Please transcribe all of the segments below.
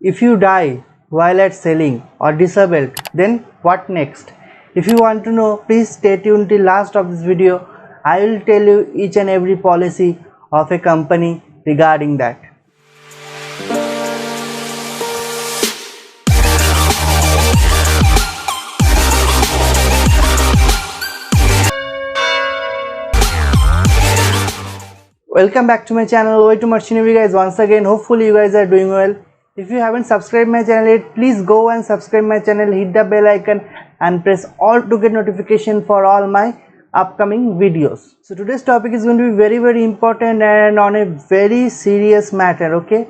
If you die while at sailing or disabled, then what next? If you want to know, please stay tuned till last of this video. I will tell you each and every policy of a company regarding that. Welcome back to my channel, way to Machinery guys. Once again, hopefully you guys are doing well. If you haven't subscribed my channel yet, please go and subscribe my channel, hit the bell icon and press all to get notification for all my upcoming videos. So today's topic is going to be very important and on a very serious matter, okay?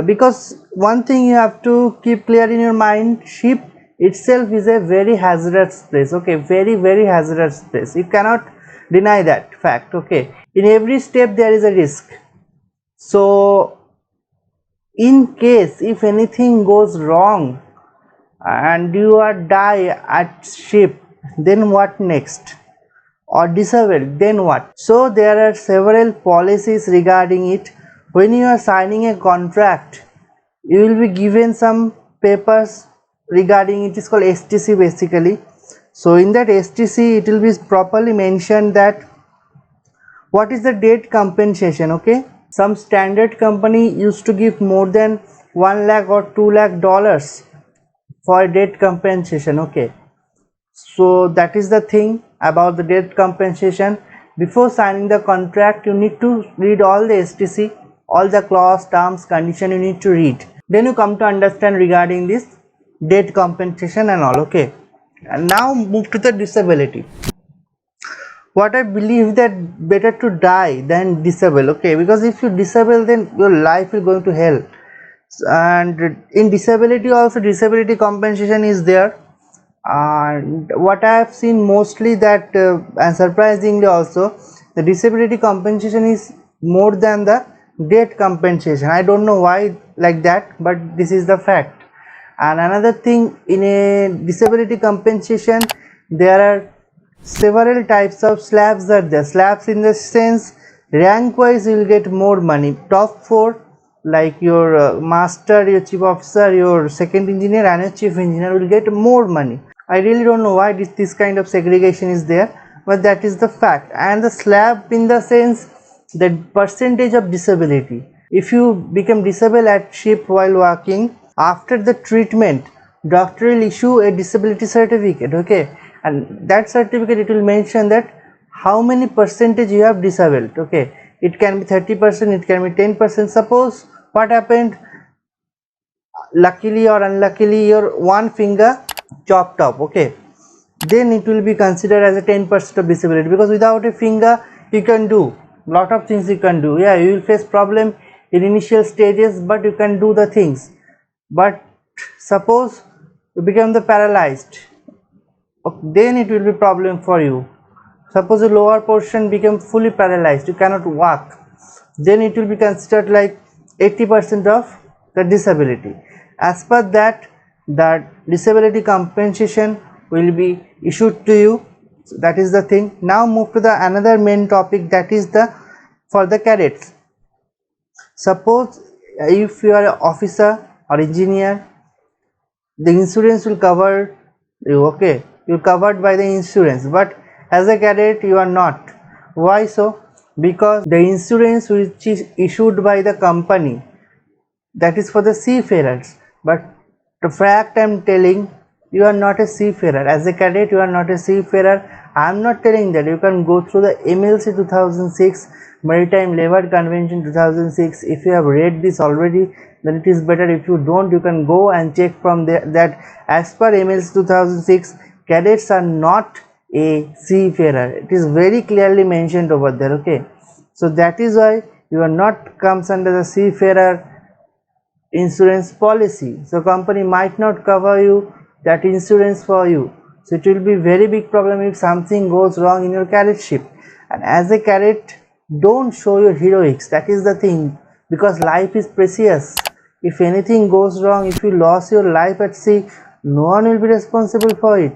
Because one thing you have to keep clear in your mind, ship itself is a very hazardous place, okay? Very hazardous place. You cannot deny that fact, okay? In every step there is a risk. So in case if anything goes wrong and you are die at ship, then what next? Or disabled, then what? So there are several policies regarding it. When you are signing a contract, you will be given some papers regarding it. Is called STC basically. So in that STC it will be properly mentioned that what is the debt compensation, okay? Some standard company used to give more than 1 lakh or 2 lakh dollars for debt compensation, okay? So that is the thing about the debt compensation. Before signing the contract, you need to read all the STC, all the clause, terms, condition you need to read. Then you come to understand regarding this debt compensation and all, okay? And now move to the disability. What I believe that better to die than disable, okay? Because if you disable, then your life will go to hell. And in disability also, disability compensation is there. And what I have seen mostly that and surprisingly also, the disability compensation is more than the debt compensation. I don't know why like that, but this is the fact. And another thing, in a disability compensation there are several types of slabs are there. Slabs in the sense, rank wise you will get more money. Top 4 like your master, your chief officer, your second engineer and your chief engineer will get more money. I really don't know why this kind of segregation is there, but that is the fact. And the slab in the sense, the percentage of disability. If you become disabled at ship while working, after the treatment, doctor will issue a disability certificate, okay? And that certificate, it will mention that how many percentage you have disabled, okay? It can be 30%, it can be 10%. Suppose what happened, luckily or unluckily your one finger chopped off, okay? Then it will be considered as a 10% of disability, because without a finger you can do lot of things. You can do, yeah, you will face problem in initial stages, but you can do the things. But suppose you become the paralyzed, then it will be problem for you. Suppose the lower portion become fully paralyzed, you cannot walk, then it will be considered like 80% of the disability. As per that, disability compensation will be issued to you. So that is the thing. Now move to the another main topic, that is the for the cadets. Suppose if you are an officer or engineer, the insurance will cover you, okay? You're covered by the insurance, but as a cadet you are not. Why so? Because the insurance which is issued by the company, that is for the seafarers, but the fact I am telling, you are not a seafarer. As a cadet you are not a seafarer. I am not telling that. You can go through the MLC 2006, Maritime Labor Convention 2006. If you have read this already, then it is better. If you don't, you can go and check from there that as per MLC 2006, cadets are not a seafarer. It is very clearly mentioned over there, okay? So that is why you are not comes under the seafarer insurance policy. So company might not cover you that insurance for you. So it will be very big problem if something goes wrong in your cadetship. And as a cadet, don't show your heroics. That is the thing, because life is precious. If anything goes wrong, if you lost your life at sea, no one will be responsible for it.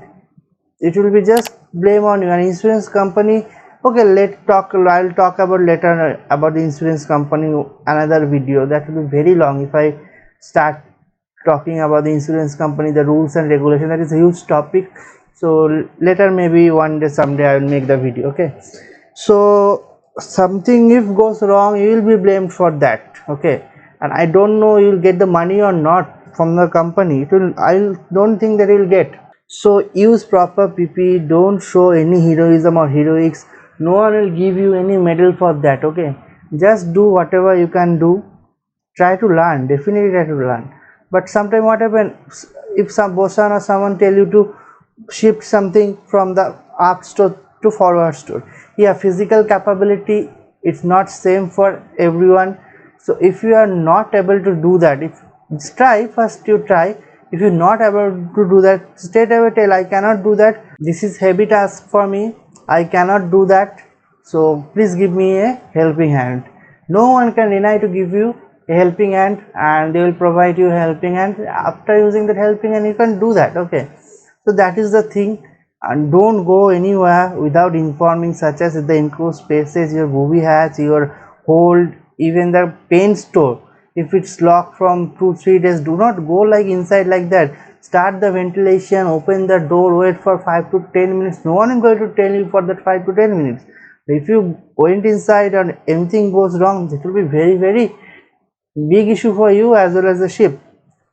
It will be just blame on you. An insurance company, okay, I'll talk about later about the insurance company, another video. That will be very long if I start talking about the insurance company, the rules and regulation. That is a huge topic. So later, maybe one day, someday, I will make the video. Okay. So something if goes wrong, you will be blamed for that. Okay. And I don't know you will get the money or not from the company. It will. I don't think that you will get. So use proper PPE. Don't show any heroism or heroics. No one will give you any medal for that. Okay. Just do whatever you can do. Try to learn. Definitely try to learn. But sometimes what happens if some bosan or someone tell you to shift something from the up store to forward store. Yeah, physical capability it's not same for everyone. So if you are not able to do that, if try first, you try. If you're not able to do that, straight away tell I cannot do that. This is heavy task for me. I cannot do that. So please give me a helping hand. No one can deny to give you a helping hand, and they will provide you a helping hand. After using that helping hand, you can do that. Okay. So that is the thing. And don't go anywhere without informing, such as the enclosed spaces, your booby hatch, your hold, even the paint store. If it's locked from 2-3 days, do not go like inside like that. Start the ventilation, open the door, wait for 5 to 10 minutes. No one is going to tell you for that 5 to 10 minutes. If you went inside and anything goes wrong, it will be very big issue for you as well as the ship.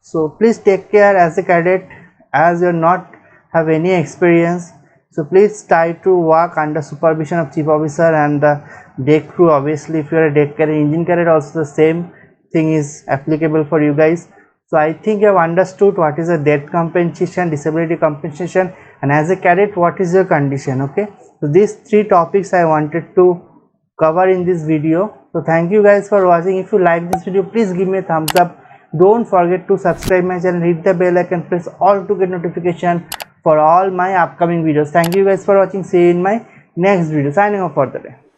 So please take care as a cadet, as you're not have any experience. So please try to work under supervision of chief officer and the deck crew. Obviously if you are a deck cadet, engine cadet, also the same thing is applicable for you guys. So I think you have understood what is a death compensation, disability compensation, and as a cadet what is your condition. Okay, so these 3 topics I wanted to cover in this video. So thank you guys for watching. If you like this video, please give me a thumbs up. Don't forget to subscribe my channel, hit the bell icon, press all to get notification for all my upcoming videos. Thank you guys for watching. See you in my next video. Signing off for the day.